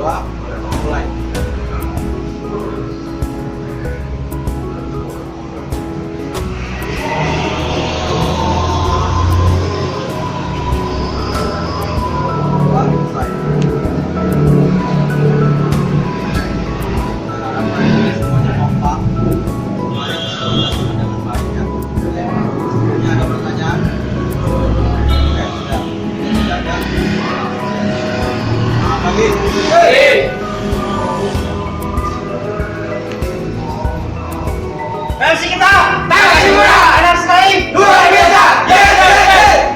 2, mulai. Versi kita, Takashimura murah, enak sekali, luar biasa, yeay!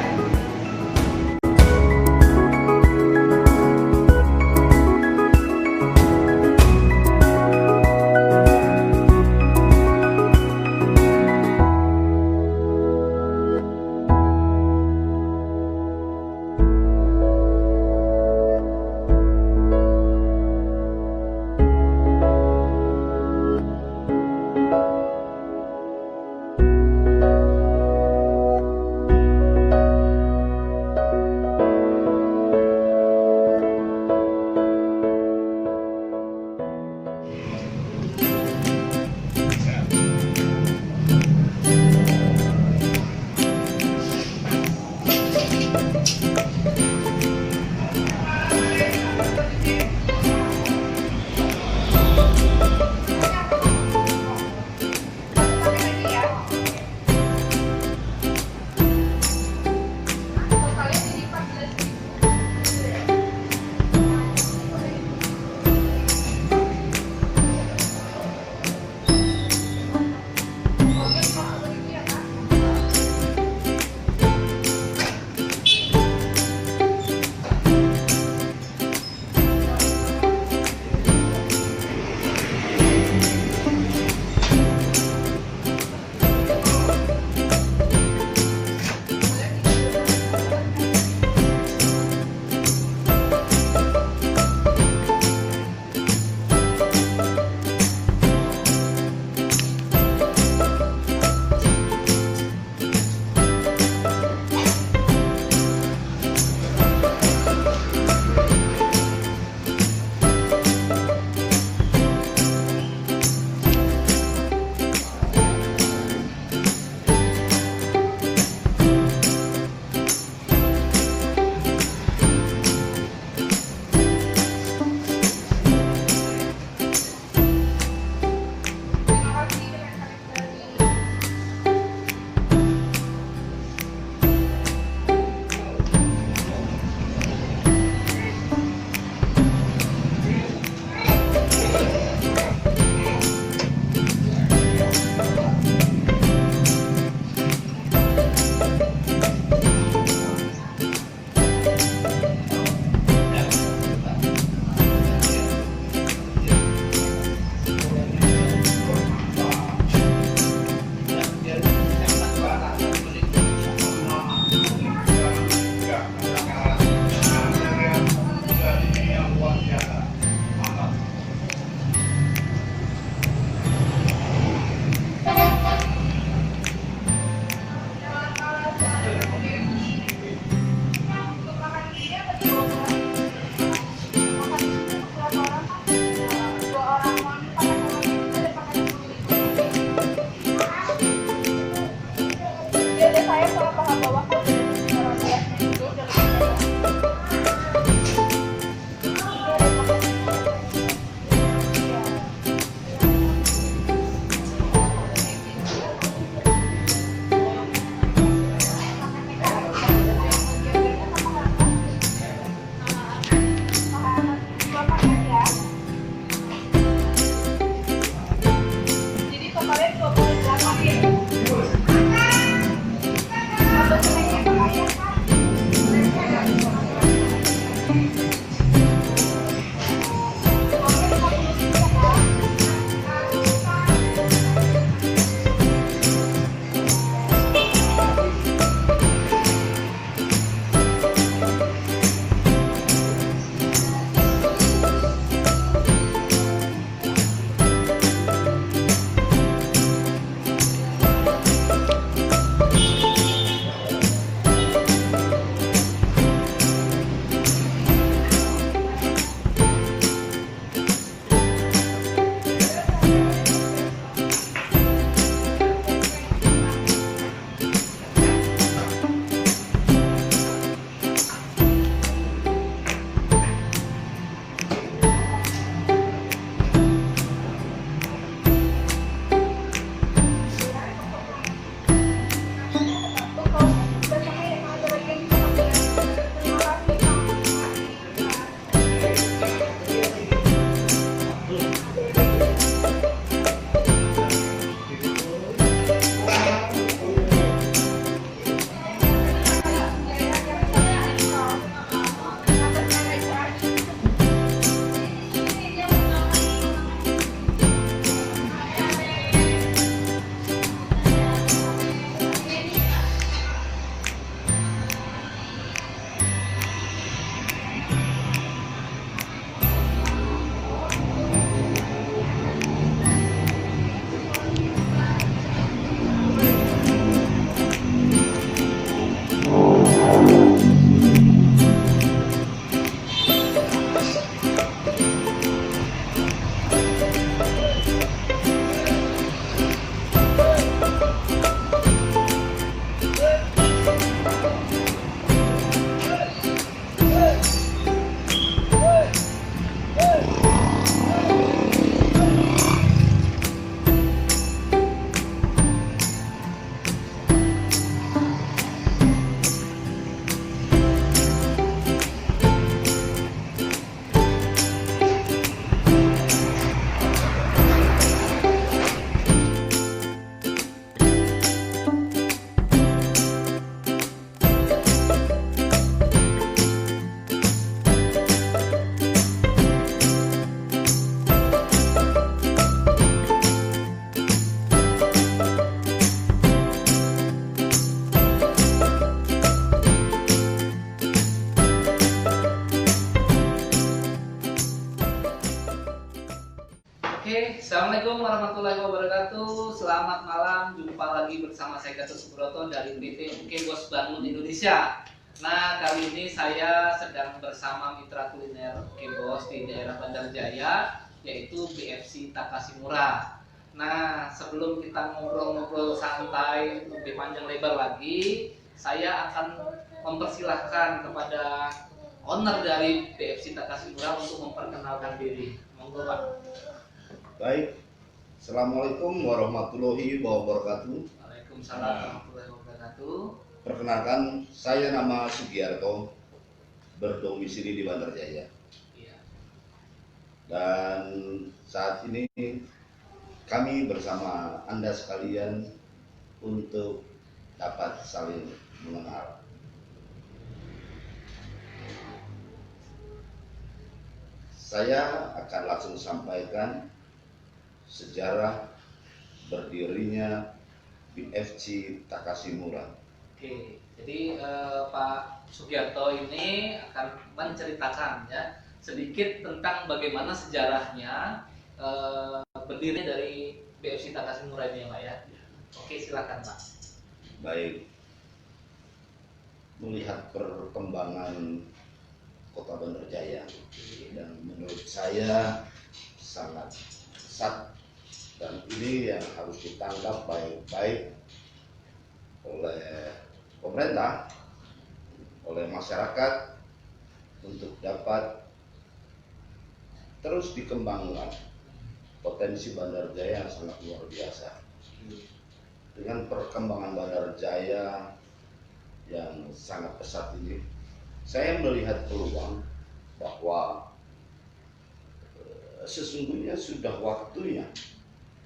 Assalamualaikum warahmatullahi wabarakatuh. Selamat malam, jumpa lagi bersama saya Gatot Subroto dari PT UK Bos Bangun Indonesia. Nah, kali ini saya sedang bersama mitra kuliner UK Bos di daerah Bandar Jaya, yaitu BFC Takashimura. Nah, sebelum kita ngobrol-ngobrol santai lebih panjang lebar lagi, saya akan mempersilahkan kepada owner dari BFC Takashimura untuk memperkenalkan diri. Monggo, Pak. Baik, Assalamualaikum warahmatullahi wabarakatuh. Waalaikumsalam warahmatullahi wabarakatuh. Perkenalkan, saya nama Sugiarto, berdomisili di Bandar Jaya. Iya. Dan saat ini kami bersama Anda sekalian untuk dapat saling mengenal. Saya akan langsung sampaikan sejarah berdirinya BFC Takashimura. Oke, jadi Pak Sugiarto ini akan menceritakan ya sedikit tentang bagaimana sejarahnya berdiri dari BFC Takashimura ini ya, Pak ya. Oke, silakan Pak. Baik, melihat perkembangan Kota Bandar Jaya dan menurut saya sangat pesat, dan ini yang harus ditangkap baik-baik oleh pemerintah, oleh masyarakat untuk dapat terus dikembangkan. Potensi Bandar Jaya yang sangat luar biasa. Dengan perkembangan Bandar Jaya yang sangat pesat ini, saya melihat peluang bahwa sesungguhnya sudah waktunya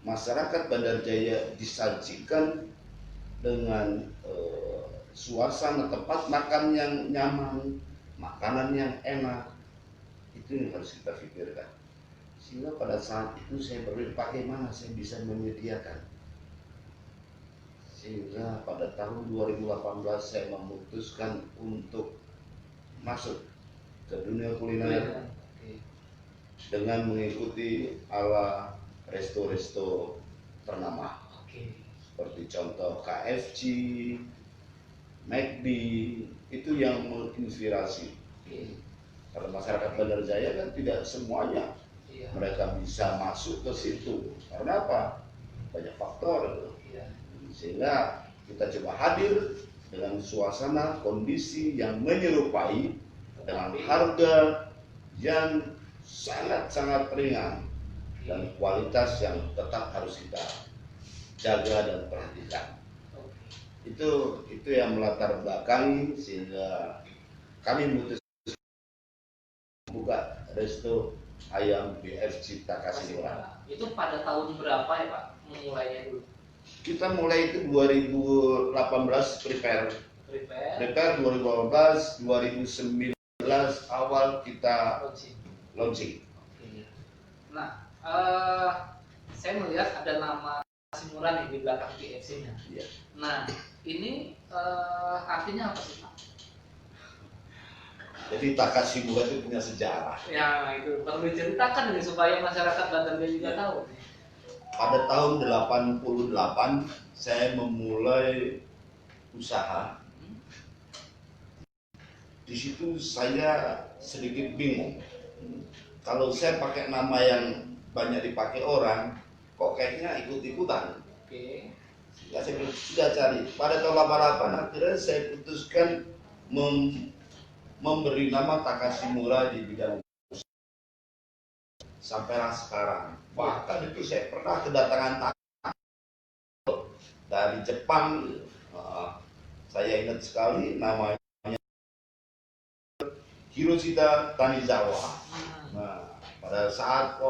masyarakat Bandar Jaya disajikan dengan suasana tempat makan yang nyaman, makanan yang enak. Itu yang harus kita pikirkan. Sehingga pada saat itu saya berpikir bagaimana saya bisa menyediakan. Sehingga pada tahun 2018 saya memutuskan untuk masuk ke dunia kuliner dengan mengikuti ala resto-resto ternama. Seperti contoh KFC, McD, itu yang menginspirasi. Karena masyarakat Bandar Jaya kan tidak semuanya mereka bisa masuk ke situ. Karena apa? Banyak faktor. Sehingga kita coba hadir dengan suasana kondisi yang menyerupai dengan harga yang sangat-sangat ringan dan kualitas yang tetap harus kita jaga dan perhatikan. Itu yang melatar belakangi sehingga kami memutuskan membuka resto ayam BFC Takashimura. Itu pada tahun berapa ya Pak mulainya dulu? Kita mulai itu 2018 prepare 2018, 2019 awal kita launching. Nah, saya melihat ada nama Takashimura nih di belakang BFC-nya. Iya. Nah, ini artinya apa sih Pak? Jadi Takashimura itu punya sejarah. Ya, itu perlu diceritakan nih supaya masyarakat Bandar Jaya juga tahu. Pada tahun 88 saya memulai usaha. Di situ saya sedikit bingung. Kalau saya pakai nama yang banyak dipakai orang, kok kayaknya ikut-ikutan. Oke. Ya, saya sudah cari. Pada tahun 88 akhirnya saya putuskan memberi nama Takashimura di bidang usaha. Sampailah sekarang. Bahkan itu saya pernah kedatangan dari Jepang. Saya ingat sekali namanya Hiroshita Tanizawa. Nah, pada saat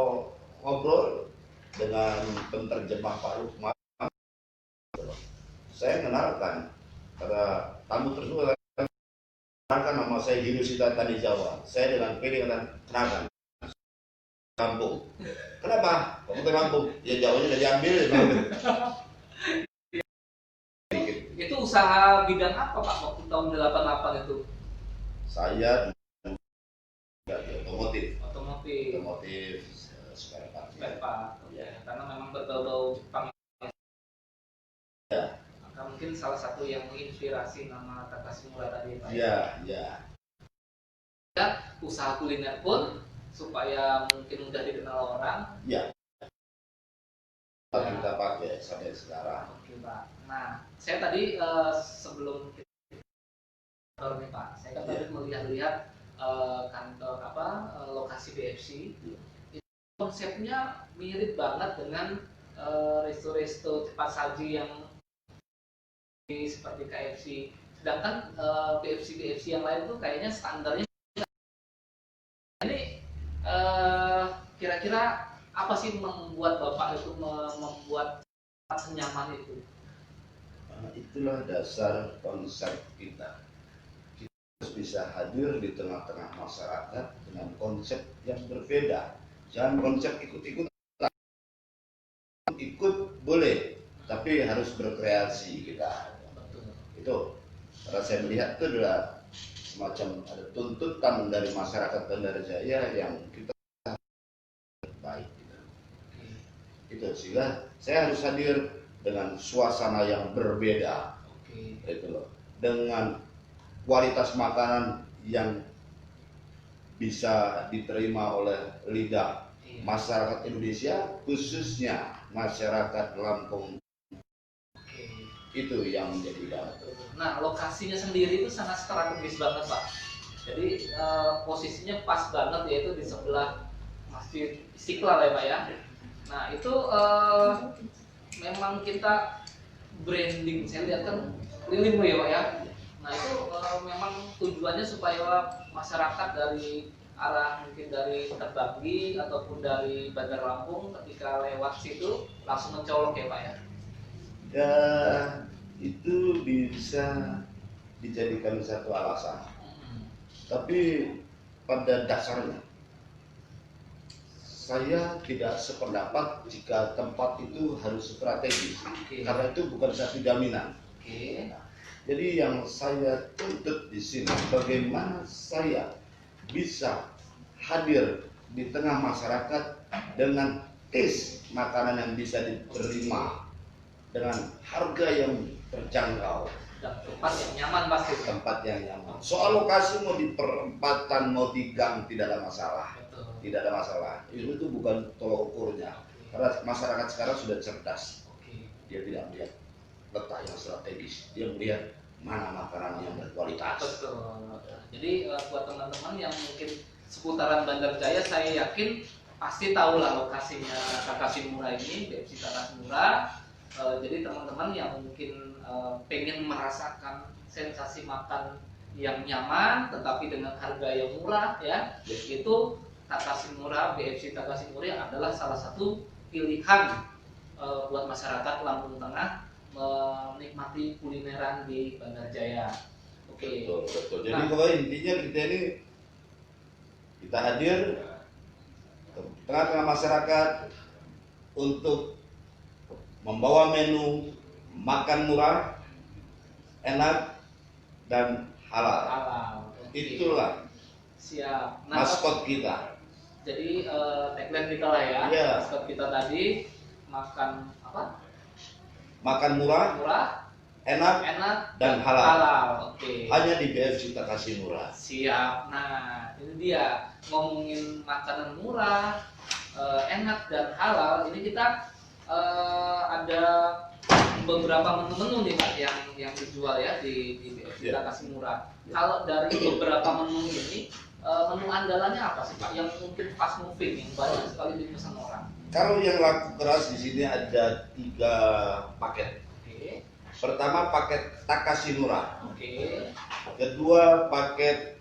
ngobrol dengan penterjemah Pak Lukman, saya kenalkan pada tamu tersebut, kenalkan nama saya Hiroshita Tanizawa. Saya dengan pede kenalkan Lampung. Kenapa? Kamu ke Lampung? Ya jauhnya udah diambil. Itu usaha bidang apa Pak waktu tahun 88 itu? Saya di otomotif, Otomotif. spare part. Spare part. Ya. karena memang berbau-bau Jepang. Ya. Maka mungkin salah satu yang menginspirasi nama Takashimura tadi Pak. Ya, ya. Usaha kuliner pun supaya mungkin mudah dikenal orang. Ya. Kita pakai sampai sekarang. Oke Pak. Nah, saya tadi sebelum kita nih Pak, saya kan tadi melihat-lihat kantor lokasi BFC. Itu konsepnya mirip banget dengan resto-resto cepat saji yang seperti KFC. Sedangkan BFC yang lain tuh kayaknya standarnya ini kira-kira apa sih membuat Bapak itu membuat senyaman itu? Itulah dasar konsep kita. Kita harus bisa hadir di tengah-tengah masyarakat dengan konsep yang berbeda. Jangan konsep ikut-ikut. Ikut boleh, tapi harus berkreasi kita. Itu karena saya melihat itu adalah semacam ada tuntutan dari masyarakat Bandarjaya yang kita baik. Itu sehingga saya harus hadir dengan suasana yang berbeda. Itu loh, dengan kualitas makanan yang bisa diterima oleh lidah masyarakat Indonesia, khususnya masyarakat Lampung. Itu yang menjadi bahan. Nah, lokasinya sendiri itu sangat strategis banget Pak. Jadi posisinya pas banget, yaitu di sebelah Masjid Istiqlal ya Pak ya. Nah itu memang kita branding, saya lihat kan keliling ya Pak ya. Nah itu memang tujuannya supaya masyarakat dari arah mungkin dari Terbanggi ataupun dari Bandar Lampung ketika lewat situ langsung mencolok ya Pak ya. Ya itu bisa dijadikan satu alasan. Tapi pada dasarnya saya tidak sependapat jika tempat itu harus strategis, karena itu bukan satu jaminan. Jadi yang saya tuntut di sini, bagaimana saya bisa hadir di tengah masyarakat dengan taste makanan yang bisa diterima dengan harga yang terjangkau. Dan tempat yang nyaman pasti. Tempat yang nyaman. Soal lokasi mau di perempatan, mau di gang, tidak ada masalah. Tidak ada masalah. Itu bukan tolok ukurnya. Karena masyarakat sekarang sudah cerdas. Dia tidak melihat letak yang strategis. Dia melihat mana makanan yang berkualitas. Betul. Jadi buat teman-teman yang mungkin seputaran Bandarjaya, saya yakin pasti tahu lah lokasinya Takashimura ini, BFC Takashimura. Jadi teman-teman yang mungkin pengen merasakan sensasi makan yang nyaman tetapi dengan harga yang murah ya, itu Takashimura, BFC Takashimura adalah salah satu pilihan buat masyarakat Lampung Tengah menikmati kulineran di Bandarjaya. Oke. Betul, betul. Jadi pokoknya intinya kita ini kita hadir ke tengah-tengah masyarakat untuk membawa menu makan murah, enak dan halal. Itulah siap. Nah, maskot kita. Jadi tagline kita lah ya. Yeah. Maskot kita tadi makan apa? Makan murah, enak dan halal. Oke. Hanya di BFC Takashimura. Siap. Nah, ini dia ngomongin makanan murah, enak dan halal. Ini kita ada beberapa menu-menu nih Pak yang dijual ya di BFC Takashimura. Kalau dari beberapa menu ini, menu andalannya apa sih Pak? Yang mungkin fast moving, yang banyak sekali dipesan orang. Kalau yang laku keras di sini ada 3 paket. Oke. Pertama paket Takashimura. Oke. Kedua paket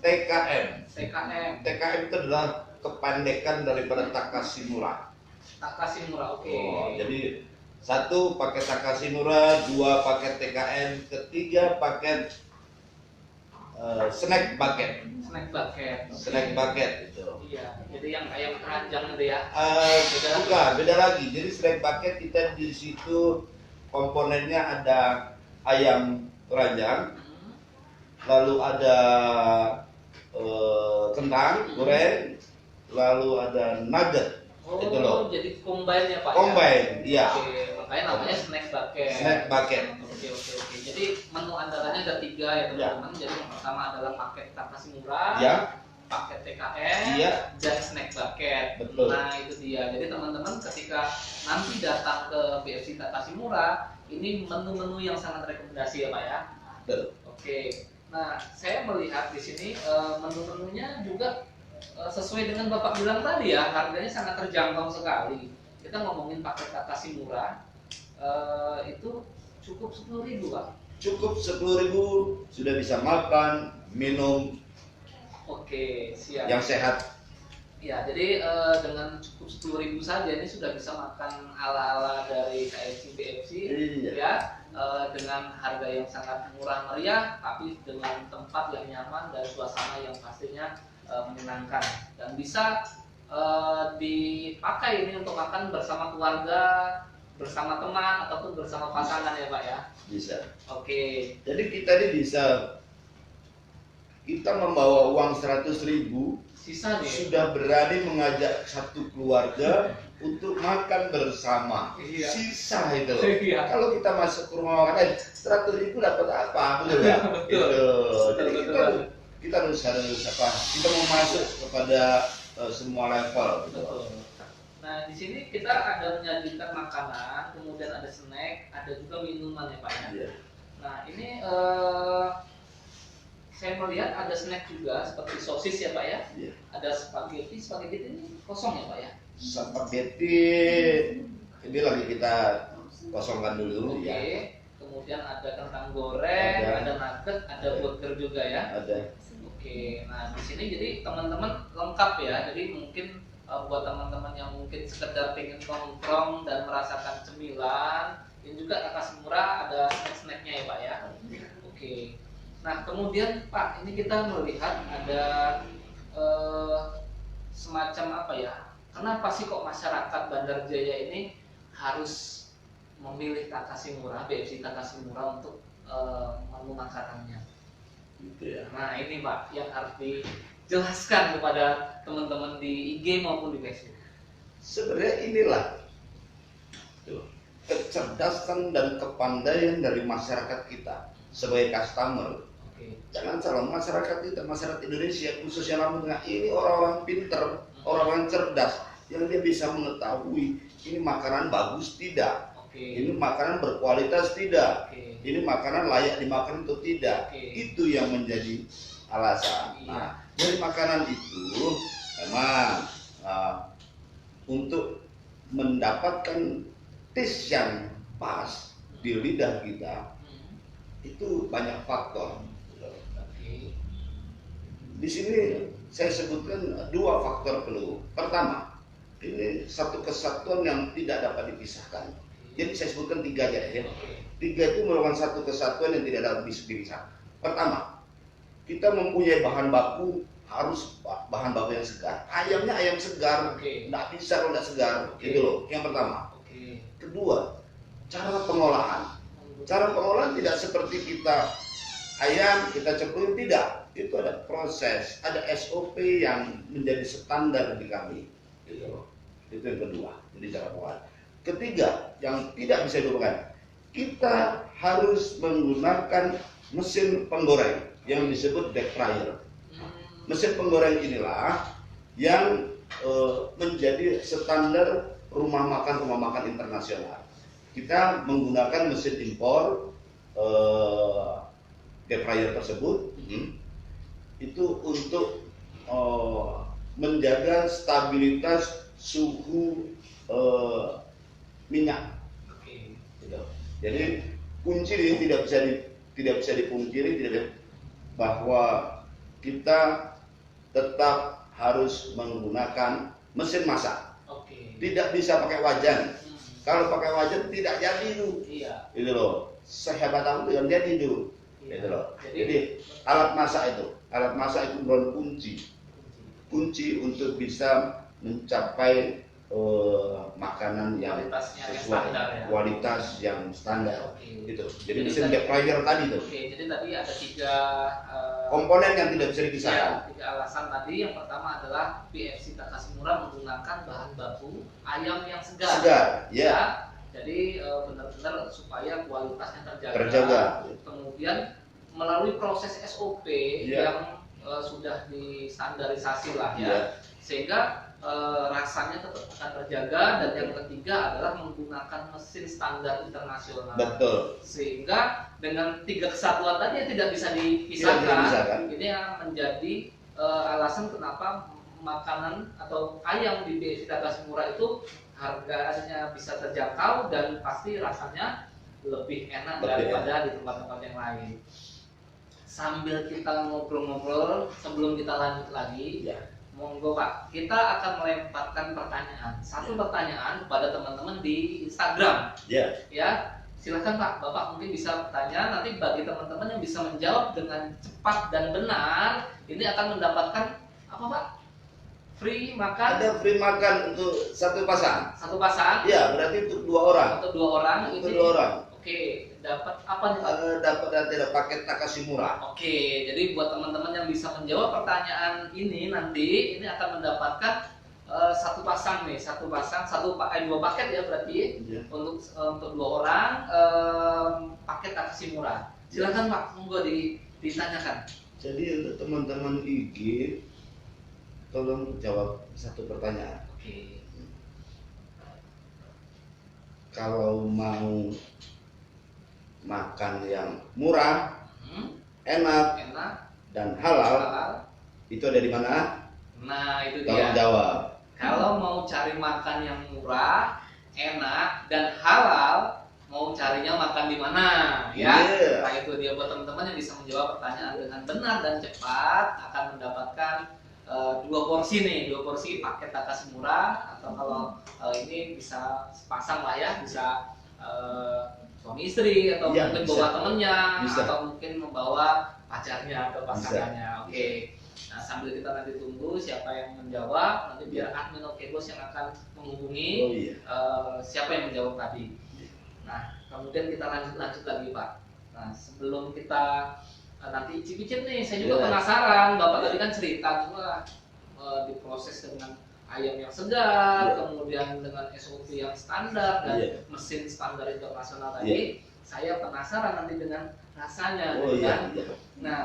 TKM. TKM. TKM itu adalah kependekan daripada Takashimura. Takashimura, oke. Jadi 1 paket Takashimura, 2 paket TKM, ketiga paket snack bucket. Snack bucket. Snack bucket itu. Iya, jadi yang ayam keranjang itu ya. Bukan, beda lagi. Jadi snack bucket kita di situ komponennya ada ayam keranjang, lalu ada kentang goreng, lalu ada nugget. Oh, Itu loh. jadi combine ya Pak? Combine, Ya? iya. Oke, makanya namanya snack bucket. Snack bucket. Oke. Jadi menu andalannya ada 3 ya teman-teman. Jadi yang pertama adalah paket Takasi murah, Ya, paket TKM, iya, dan snack bucket. betul. Nah itu dia. Jadi teman-teman ketika nanti datang ke BFC Takasi murah, ini menu-menu yang sangat rekomendasi ya Pak ya. Betul. Oke. Nah saya melihat di sini menu-menunya juga sesuai dengan Bapak bilang tadi ya, harganya sangat terjangkau sekali. Kita ngomongin paket Takasi murah, itu cukup 10.000 Pak. Cukup 10.000 sudah bisa makan, minum Oke, siap. yang sehat. Ya, jadi dengan cukup 10.000 saja ini sudah bisa makan ala-ala dari KFC BFC Iya. ya, dengan harga yang sangat murah meriah, tapi dengan tempat yang nyaman dan suasana yang pastinya menyenangkan, dan bisa dipakai ini untuk makan bersama keluarga, bersama teman ataupun bersama pasangan ya Pak ya. Bisa. Oke. Jadi kita ini kita membawa uang 100.000 Sisa nih. sudah berani mengajak satu keluarga untuk makan bersama. Iya. Sisa itu. Iya. Kalau kita masuk ke rumah makan, 100.000 dapat apa? Betul ya? Betul. Gitu. Jadi Betul. kita harus apa? Kita mau masuk kepada semua level. Gitu. Betul. Nah, di sini kita ada menyajikan makanan, kemudian ada snack, ada juga minuman ya Pak ya. Iya. Nah, ini saya melihat ada snack juga seperti sosis ya Pak ya. Iya. Ada spaghetti ini kosong ya Pak ya. Spaghetti ini lagi kita kosongkan dulu Oke. ya. Kemudian ada kentang goreng, ada nugget, ada burger juga ya. Ada. Oke. Nah, di sini jadi teman-teman lengkap ya. Jadi mungkin buat teman-teman yang mungkin sekedar pengen nongkrong dan merasakan cemilan, ini juga Takasi murah ada snack-snacknya ya Pak ya. Oke. Nah kemudian Pak, ini kita melihat ada semacam apa ya? Kenapa sih kok masyarakat Bandar Jaya ini harus memilih Takasi murah, BFC Takasi murah untuk menu makanannya? Gitu ya. Nah ini Pak yang harus dijelaskan kepada teman-teman di IG maupun di Facebook. Sebenarnya inilah kecerdasan dan kepandaian dari masyarakat kita sebagai customer. Oke. Jangan salah, masyarakat kita, masyarakat Indonesia khususnya Lampung Tengah ini orang-orang pinter, orang-orang cerdas yang dia bisa mengetahui ini makanan bagus tidak, Oke. ini makanan berkualitas tidak, Oke. ini makanan layak dimakan atau tidak. Oke. Itu yang menjadi alasan. Iya. Nah, dari makanan itu memang untuk mendapatkan taste yang pas di lidah kita itu banyak faktor. Oke. Di sini saya sebutkan 2 faktor perlu. Pertama, ini satu kesatuan yang tidak dapat dipisahkan. Jadi saya sebutkan 3 aja ya. 3 itu merupakan satu kesatuan yang tidak dapat dipisahkan. Pertama, kita mempunyai bahan baku, harus bahan baku yang segar. Ayamnya ayam segar, Oke. nggak bisa kalau nggak segar. Oke. Itu loh. Yang pertama. Oke. Kedua, cara pengolahan. Cara pengolahan tidak seperti kita ayam kita cemplung, tidak. Itu ada proses, ada SOP yang menjadi standar di kami. Gitu loh. Itu yang kedua. Jadi cara pengolahan. Ketiga, yang tidak bisa dilupakan, kita harus menggunakan mesin penggoreng yang disebut deep fryer. Mesin penggoreng inilah yang menjadi standar rumah makan internasional. Kita menggunakan mesin impor deep fryer tersebut itu untuk menjaga stabilitas suhu minyak. Oke. Gitu. Jadi kunci ini tidak bisa dipungkiri bahwa kita tetap harus menggunakan mesin masak. Oke. Tidak bisa pakai wajan. Kalau pakai wajan tidak jadi itu. Iya. Itu loh. Sehebat aku tidak jadi itu. Iya. Itu loh. Jadi alat masak itu merupakan kunci untuk bisa mencapai makanan yang Kualitasnya yang sesuai standar ya. kualitas yang standar Oke. gitu. Jadi Jadi mesin tadi- gap fryer tadi tuh Oke, jadi tadi ada tiga komponen yang tidak bisa dipisahkan. tiga alasan tadi. Yang pertama adalah BFC Takashimura menggunakan bahan baku ayam yang segar. Segar, ya. Jadi benar-benar supaya kualitasnya terjaga. Terjaga. Kemudian melalui proses SOP Ya. yang sudah distandarisasi lah ya, Ya. sehingga rasanya tetap akan terjaga. Dan yang ketiga adalah menggunakan mesin standar internasional. Betul. Sehingga dengan tiga kesatuan tadi yang tidak bisa Tidak bisa dipisahkan, dipisahkan. ini yang menjadi alasan kenapa makanan atau ayam di BFC Takashimura itu harganya bisa terjangkau dan pasti rasanya lebih enak Lebih daripada di tempat-tempat yang lain. Sambil kita ngobrol-ngobrol, sebelum kita lanjut lagi, Ya. monggo Pak, kita akan melemparkan pertanyaan. Satu pertanyaan kepada teman-teman di Instagram. Ya. Ya, silakan Pak, Bapak mungkin bisa bertanya. Nanti bagi teman-teman yang bisa menjawab dengan cepat dan benar, ini akan mendapatkan apa Pak? Free makan Ada free makan untuk satu pasang. satu pasang Ya, berarti untuk 2 orang. atau 2 orang. Untuk Ini 2 orang. oke, dapat apa nih Pak? Dapat nanti ada paket Takashimura. Oke, jadi buat teman-teman yang bisa menjawab pertanyaan ini nanti ini akan mendapatkan satu pasang nih, dua paket ya berarti Ya. untuk 2 orang paket Takashimura. Silakan Pak, monggo ditanyakan. Jadi untuk teman-teman IG, tolong jawab satu pertanyaan. Oke. Kalau mau makan yang murah, enak, Enak, dan halal, halal. itu ada di mana? Nah, itu Tolong dia. jawab. Kalau mau cari makan yang murah, enak dan halal, mau carinya makan di mana? Ya. Iya. Nah, itu dia buat teman-teman yang bisa menjawab pertanyaan dengan benar dan cepat akan mendapatkan 2 porsi nih, 2 porsi paket Takashimura, atau kalau ini bisa sepasang lah ya, bisa suami istri atau Iya, mungkin bisa. bawa temennya Bisa. atau mungkin membawa pacarnya atau pasangannya. Oke. Nah, sambil kita nanti tunggu siapa yang menjawab, nanti biar admin Oke Bos yang akan menghubungi Oh iya. siapa yang menjawab tadi. Nah, kemudian kita lanjut lagi Pak. Nah, sebelum kita nanti icip-icip nih, saya juga Iya. penasaran. Bapak tadi kan cerita juga diproses dengan ayam yang segar, Iya. kemudian dengan SOP yang standar dan Iya. mesin standar internasional tadi. Saya penasaran nanti dengan rasanya, Oh gitu iya. kan? Iya. Nah,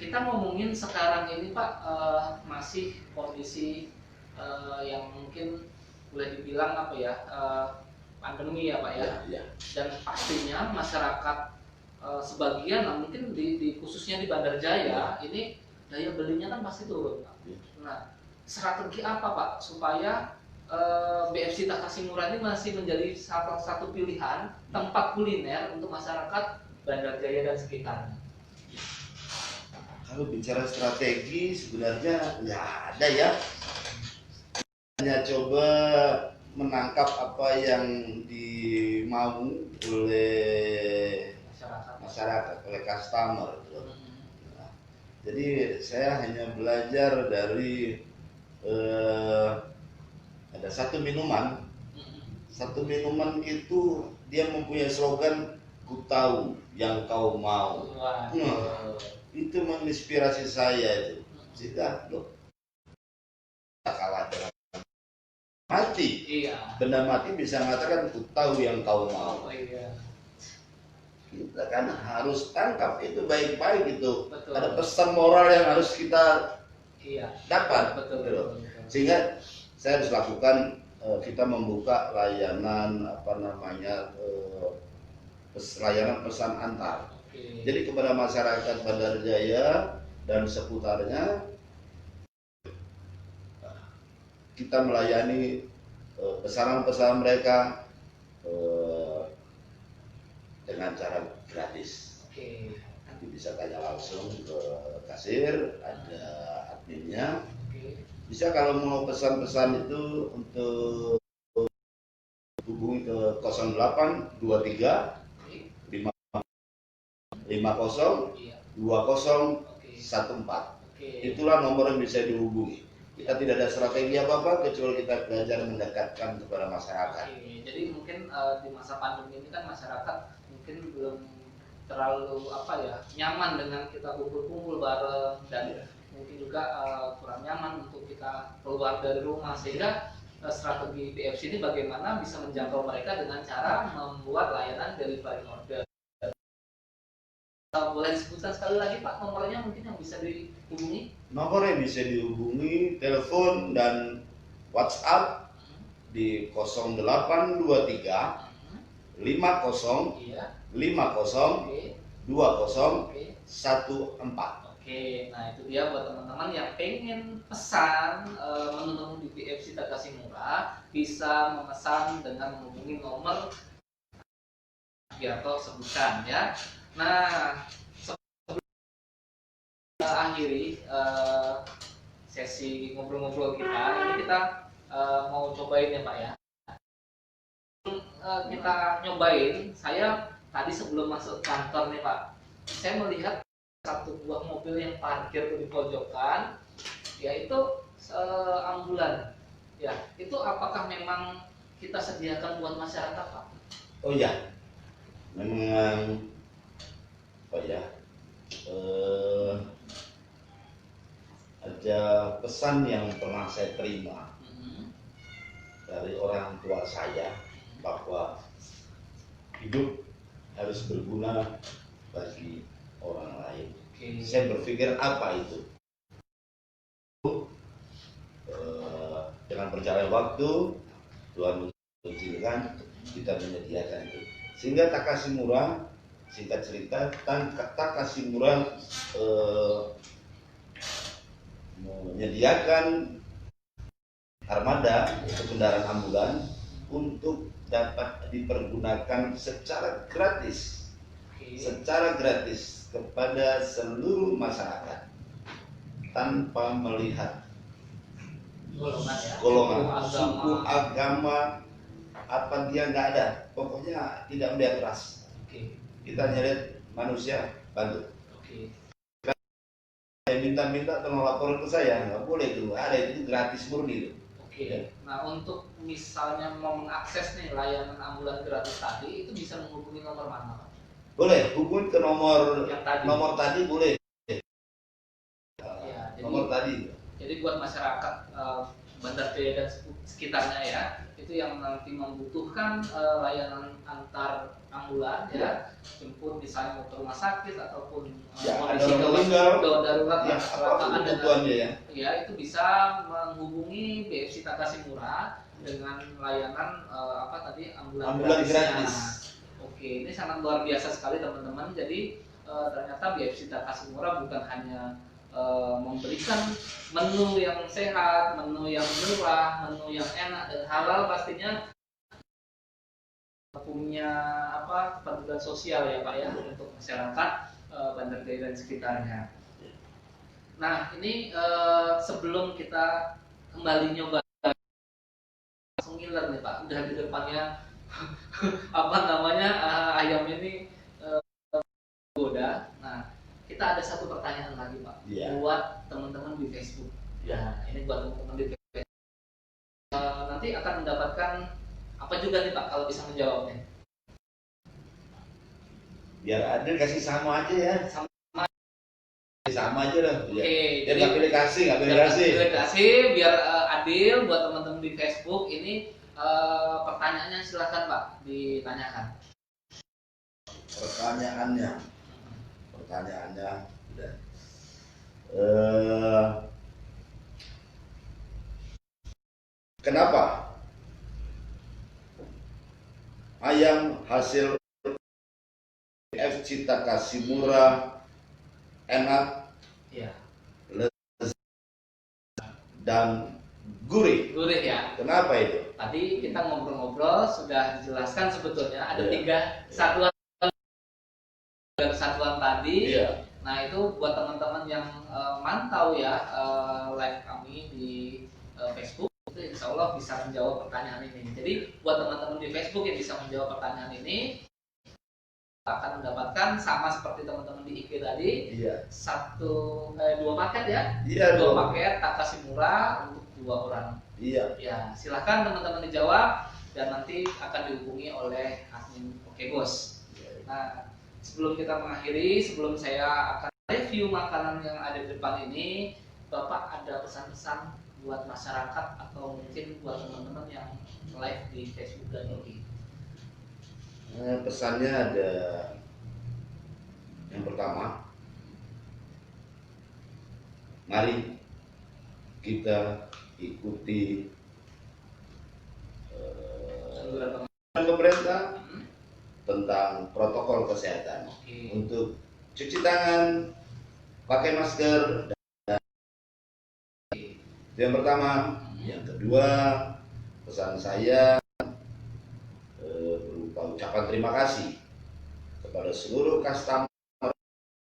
kita ngomongin sekarang ini Pak, masih kondisi yang mungkin boleh dibilang apa ya, pandemi ya Pak ya. Iya. Dan pastinya masyarakat sebagian, nah, mungkin di khususnya di Bandar Jaya ini daya belinya kan pasti turun Pak. Iya. Nah, strategi apa Pak supaya BFC Takashimura ini masih menjadi salah satu pilihan tempat kuliner untuk masyarakat Bandar Jaya dan sekitarnya? Kalau bicara strategi sebenarnya nggak ada ya. Hanya coba menangkap apa yang dimau oleh masyarakat, oleh customer. Nah, jadi saya hanya belajar dari ada satu minuman. Satu minuman itu dia mempunyai slogan, "Ku tahu yang kau mau." Waduh. Itu menginspirasi saya itu. Sudah, loh, tak kalah dengan mati. Iya. Benda mati bisa mengatakan, "Ku tahu yang kau mau." Oh iya. Kita kan harus tangkap itu baik-baik itu. Betul. Ada pesan moral yang harus kita Iya. dapat. Betul. Gitu loh. Betul. Sehingga saya harus lakukan, kita membuka layanan layanan pesan antar. Oke. Jadi kepada masyarakat Bandar Jaya dan seputarnya, kita melayani pesanan-pesanan mereka dengan cara gratis. Oke. Nanti bisa tanya langsung ke kasir, ada adminnya. Oke. Bisa kalau mau pesan-pesan itu untuk hubungi ke 0823 Oke. 50 Iya. 20 Oke. 14. Oke. Itulah nomor yang bisa dihubungi. Kita tidak ada strategi apa-apa kecuali kita belajar mendekatkan kepada masyarakat. Oke, jadi mungkin di masa pandemi ini kan masyarakat mungkin belum terlalu nyaman dengan kita kumpul-kumpul bareng, dan mungkin juga kurang nyaman untuk kita keluar dari rumah, sehingga strategi BFC ini bagaimana bisa menjangkau mereka dengan cara membuat layanan delivery order. Boleh disebutkan sekali lagi Pak nomornya mungkin yang bisa dihubungi? Nomor yang bisa dihubungi telepon dan WhatsApp di 0823 50 Iya. 50 Oke. 20 Oke. 14. Oke, nah itu dia buat teman-teman yang pengen pesan menu-menu di BFC Takashimura, bisa memesan dengan menghubungi nomor Giarto sebutkan ya. Nah, sebelum kita akhiri sesi ngobrol-ngobrol kita, ini kita mau cobain ya Pak ya. Kita nyobain, saya tadi sebelum masuk kantor nih Pak, saya melihat satu buah mobil yang parkir di pojokan, yaitu ambulan. Ya, itu apakah memang kita sediakan buat masyarakat Pak? Oh ya, memang ada pesan yang pernah saya terima dari orang tua saya bahwa hidup harus berguna bagi orang lain. Oke. Saya berpikir apa itu? Dengan berjalan waktu Tuhan mengizinkan kita menyediakan itu, sehingga Takashimura, singkat cerita, Takashimura menyediakan armada kendaraan ambulan untuk dapat dipergunakan secara gratis, kepada seluruh masyarakat tanpa melihat golongan, suku, agama, apa dia nggak ada, pokoknya tidak melihat ras. Kita nyari manusia, bantu. Saya minta tolong lapor ke saya, nggak boleh itu, ada itu gratis murni itu. Nah untuk misalnya mau mengakses nih layanan ambulan gratis tadi, itu bisa menghubungi nomor mana Pak? Boleh hubungi ke nomor Yang tadi. Nomor tadi boleh. Ya, Nomor tadi. Jadi buat masyarakat Bandar Jaya dan sekitarnya ya, itu yang nanti membutuhkan layanan antar ambulan ya, jemput misalnya mau ke rumah sakit ataupun kondisi darurat ya, kecelakaan kebutuhannya ya, itu bisa menghubungi BFC Takashimura dengan layanan ambulan gratis. Oke, ini sangat luar biasa sekali teman-teman. Jadi ternyata BFC Takashimura bukan hanya memberikan menu yang sehat, menu yang murah, menu yang enak dan halal, pastinya punya kepedulian sosial ya Pak ya untuk masyarakat Bandar Jaya dan sekitarnya. Nah ini sebelum kita kembali nyoba langsung ngiler nih Pak, udah di depannya ayam ini goda. Nah kita ada satu pertanyaan lagi Pak, buat teman-teman di Facebook. Ya, ini buat teman-teman di Facebook. Nanti akan mendapatkan apa juga nih Pak kalau bisa menjawabnya? Biar Adil kasih sama aja ya. Sama aja lah. Oke, jadi nggak pilih kasih. Biar adil buat teman-teman di Facebook. Ini pertanyaannya silakan Pak ditanyakan. Pertanyaannya udah. Kenapa ayam hasil BFC Takashimura enak, ya, dan gurih ya? Kenapa itu? Tadi kita ngobrol-ngobrol sudah dijelaskan sebetulnya ada 3 satuan tadi. Nah itu buat teman-teman yang mantau ya live kami di Facebook, itu insya Allah bisa menjawab pertanyaan ini. Jadi buat teman-teman di Facebook yang bisa menjawab pertanyaan ini, akan mendapatkan sama seperti teman-teman di IG tadi, Iya. dua paket ya, Iya, dua dong. paket Takashimura untuk 2 orang. Iya. Ya, silahkan teman-teman dijawab dan nanti akan dihubungi oleh admin Oke Bos. Nah, sebelum kita mengakhiri, sebelum saya akan review makanan yang ada di depan ini, Bapak ada pesan-pesan buat masyarakat atau mungkin buat teman-teman yang live di Facebook dan IG? Pesannya ada yang pertama, mari kita ikuti pemerintah tentang protokol kesehatan. Oke. Untuk cuci tangan, pakai masker, dan itu yang pertama. Yang kedua, pesan saya berupa ucapan terima kasih kepada seluruh customer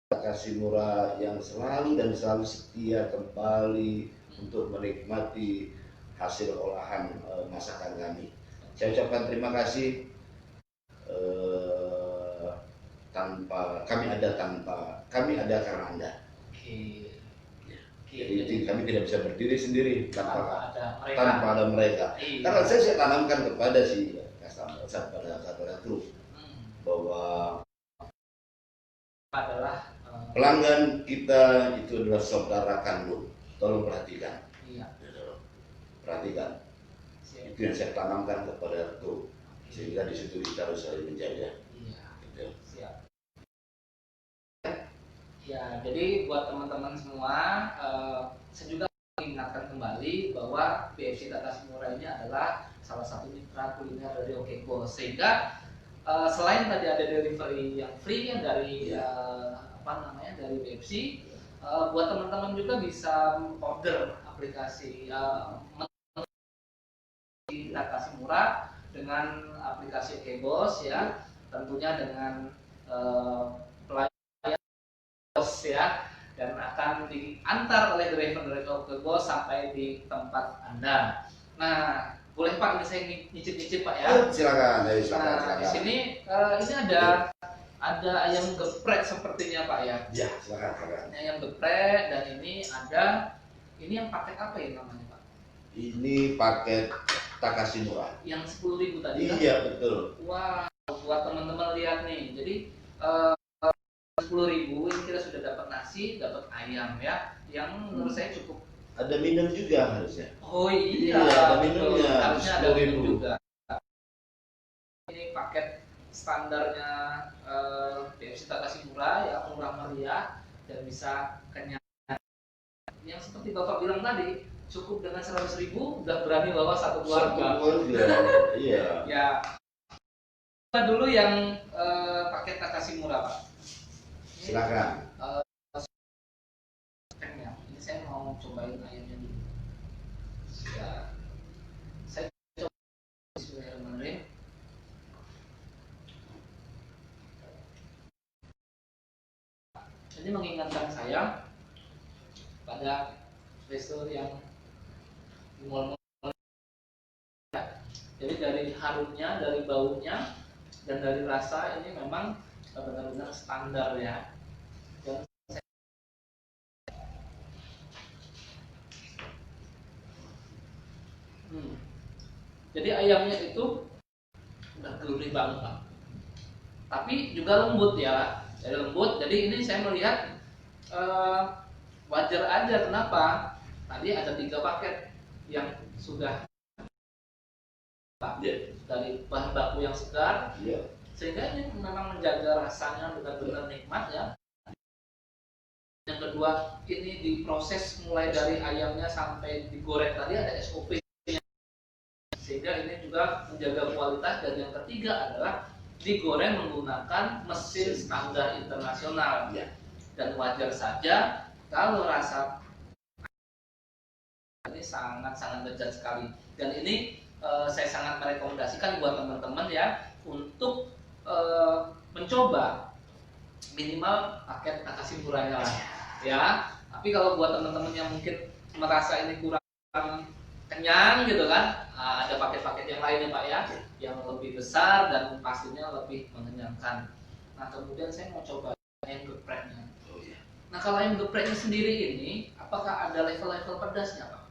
Takashimura yang selalu setia kembali untuk menikmati hasil olahan masakan kami. Saya ucapkan terima kasih. Tanpa kami ada karena Anda. Oke. Jadi kami tidak bisa berdiri sendiri tanpa ada mereka. Iya. Karena saya tanamkan kepada si customer, pada kru bahwa adalah pelanggan kita itu adalah saudara kandung. Tolong perhatikan. iya. Perhatikan. Siap. Itu yang saya tanamkan kepada kru. Sehingga di situ kita harus saling menjaga. Iya. Gitu. Siap. Ya, jadi buat teman-teman semua, saya juga mengingatkan kembali bahwa BFC Takashimura ini adalah salah satu mitra kuliner dari Oke Bos. Sehingga selain tadi ada delivery yang free yang dari dari BFC, buat teman-teman juga bisa order aplikasi Takashimura dengan aplikasi Oke Bos ya, tentunya dengan bos ya, dan akan diantar oleh driver dari Oke Bos sampai di tempat Anda. Nah, boleh Pak, ini saya nyicip-nyicip Pak ya. Silakan. Nah, di sini ini ada ayam geprek sepertinya Pak ya. Ya, silakan. Ini ayam geprek dan ini yang paket apa ya namanya Pak? Ini paket Takashimura. Yang 10.000 tadi kan? Iya, betul. Wah, buat teman-teman lihat nih. Jadi 10.000 ini kita sudah dapat nasi, dapat ayam ya, yang menurut saya cukup. Ada minum juga harusnya. Oh iya, ada betul. minumnya. Harusnya ada minum 10.000. juga. Ini paket standarnya BFC Takashimura ya, murah meriah dan bisa kenyang. Yang seperti Bapak bilang tadi, cukup dengan 100.000 udah berani bawa satu keluarga. Iya. Ya. Kita dulu yang paket Takashimura Pak. Silakan. Ini saya mau cobain ayamnya dulu. Ya, saya coba. Bismillahirrahmanirrahim. Ini mengingatkan saya pada resto yang di mall-mall. Jadi dari harumnya, dari baunya, dan dari rasa ini memang benar-benar standar ya. Jadi ayamnya itu udah gurih banget Pak, tapi juga lembut ya, jadi ini saya melihat wajar aja. Kenapa? Tadi ada 3 paket yang sudah dari bahan baku yang segar, sehingga ini memang menjaga rasanya benar-benar nikmat ya. Yang kedua, ini diproses mulai dari ayamnya sampai digoreng tadi ada SOP, sehingga ini juga menjaga kualitas. Dan yang ketiga adalah digoreng menggunakan mesin standar internasional dan wajar saja kalau rasa ini sangat lezat sekali. Dan ini saya sangat merekomendasikan buat teman-teman ya untuk mencoba minimal paket Takashimura-nya lah ya. Tapi kalau buat teman-teman yang mungkin merasa ini kurang kenyang gitu kan, ada paket-paket yang lainnya Pak ya, yang lebih besar dan pastinya lebih mengenyangkan. Nah kemudian saya mau coba ayam gepreknya. Oh iya. Nah kalau ayam gepreknya sendiri ini, apakah ada level-level pedasnya Pak?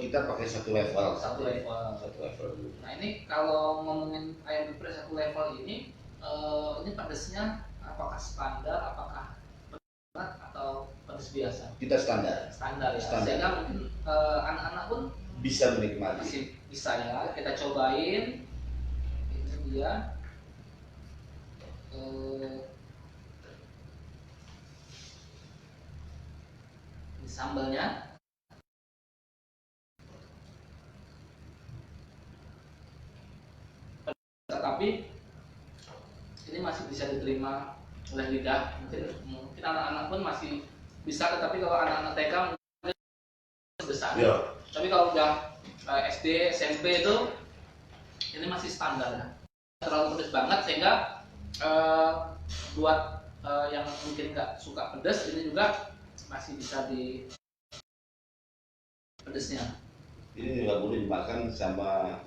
Kita pakai satu level. Satu level. Satu level dulu. Nah ini kalau ngomongin ayam geprek satu level ini pedasnya apakah standar, apakah berat atau pedas biasa? Kita standar. Standar ya. Standar. Sehingga mungkin anak-anak pun Bisa menikmati. masih bisa ya. Kita cobain. Ini dia. Ini sambalnya. Tetapi ini masih bisa diterima oleh lidah. Mungkin anak-anak pun masih bisa, tetapi kalau anak-anak TK mungkin besar. Iya. Tapi kalau udah SD, SMP itu ini masih standar ya. Terlalu pedas banget sehingga buat yang mungkin nggak suka pedas ini juga masih bisa di pedasnya. Ini juga boleh dimakan sama,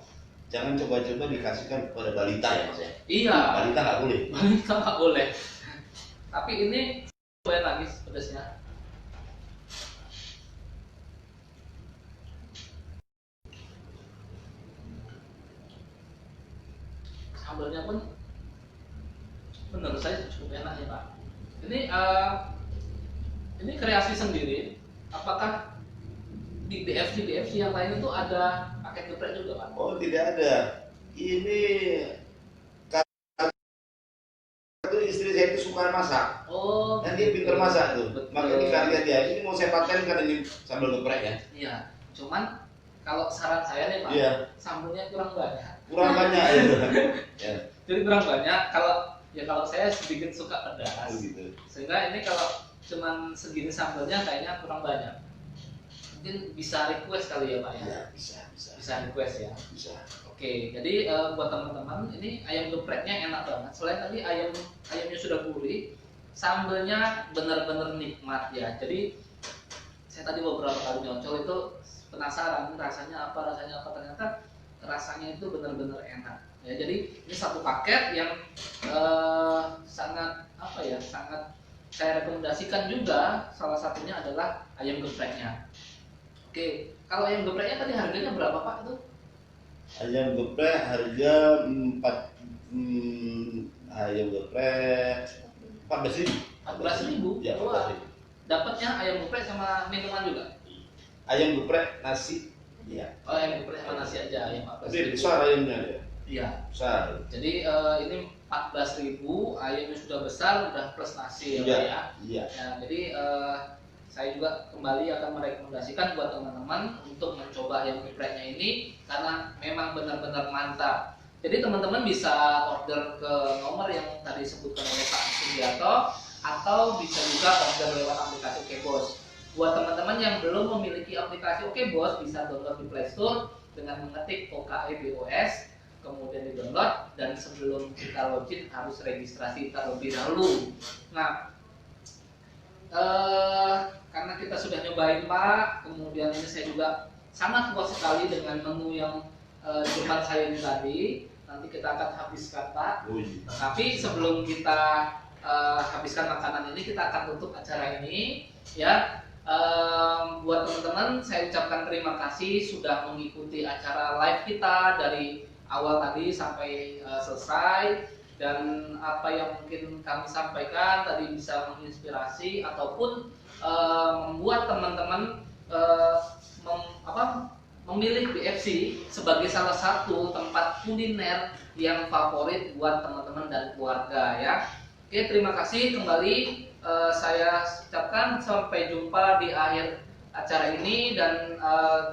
jangan coba-coba dikasihkan kepada balita ya Mas ya. Iya. Balita nggak boleh. Balita nggak boleh. Tapi ini cobain lagi pedasnya. Sambalnya pun menurut saya cukup enak ya Pak. Ini kreasi sendiri. Apakah di BFC yang lain itu ada paket geprek juga Pak? Oh tidak ada. Ini karena istri saya itu suka masak. Oh. Dan dia pintar masak tuh. Betul. Makanya ini karya dia. Ini mau saya patenkan ini sambal geprek ya. Iya. Cuman kalau saran saya nih Pak, Iya. sambalnya kurang banyak. Kurang banyak ya. Ya. Jadi kurang banyak. Kalau saya sedikit suka pedas. Gitu. Sehingga ini kalau cuman segini sambalnya kayaknya kurang banyak. Mungkin bisa request kali ya Pak ya? Ya bisa. Bisa request ya. Bisa. Oke, jadi buat teman-teman ini ayam gepreknya enak banget. Selain tadi ayamnya sudah gurih, sambelnya benar-benar nikmat ya. Jadi saya tadi beberapa kali nyocol itu penasaran rasanya apa, ternyata rasanya itu benar-benar enak. Ya, jadi ini satu paket yang sangat saya rekomendasikan juga. Salah satunya adalah ayam gepreknya. Oke, kalau ayam gepreknya tadi harganya berapa Pak itu? Ayam geprek harga ayam geprek 14.000. 14.000. Ya, Wah, 14.000. dapatnya ayam geprek sama minuman juga. Ayam geprek nasi. Iya. Oh, ayam geprek sama nasi aja ayam Tapi 14.000. besar ayamnya ya. Iya. Besar. Jadi ini 14.000, ayamnya sudah besar, udah plus nasi ya Iya. Pak ya. Iya. Nah, jadi saya juga kembali akan merekomendasikan buat teman-teman untuk mencoba ayam gepreknya ini karena memang benar-benar mantap. Jadi teman-teman bisa order ke nomor yang tadi disebutkan oleh Pak Sugiarto atau bisa juga order lewat aplikasi Okebos. Buat teman-teman yang belum memiliki aplikasi Okebos bisa download di Play Store dengan mengetik OKEBOS, kemudian di-download, dan sebelum kita login harus registrasi terlebih dahulu. Nah, karena kita sudah nyobain Pak, kemudian ini saya juga sangat puas sekali dengan menu yang di depan saya ini tadi. Nanti kita akan habiskan Pak. Tapi sebelum kita habiskan makanan ini, kita akan tutup acara ini ya. Buat teman-teman saya ucapkan terima kasih sudah mengikuti acara live kita dari awal tadi sampai selesai. Dan apa yang mungkin kami sampaikan tadi bisa menginspirasi ataupun membuat teman-teman memilih BFC sebagai salah satu tempat kuliner yang favorit buat teman-teman dan keluarga ya. Oke, terima kasih kembali saya ucapkan sampai jumpa di akhir acara ini dan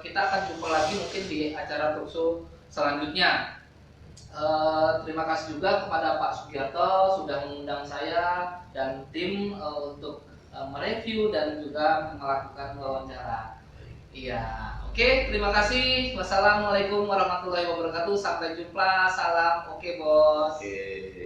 kita akan jumpa lagi mungkin di acara talkshow selanjutnya. Terima kasih juga kepada Pak Sugiarto sudah mengundang saya dan tim untuk mereview dan juga melakukan wawancara. Iya, oke, terima kasih. Wassalamualaikum warahmatullahi wabarakatuh. Sampai jumpa. Salam, oke bos. Oke.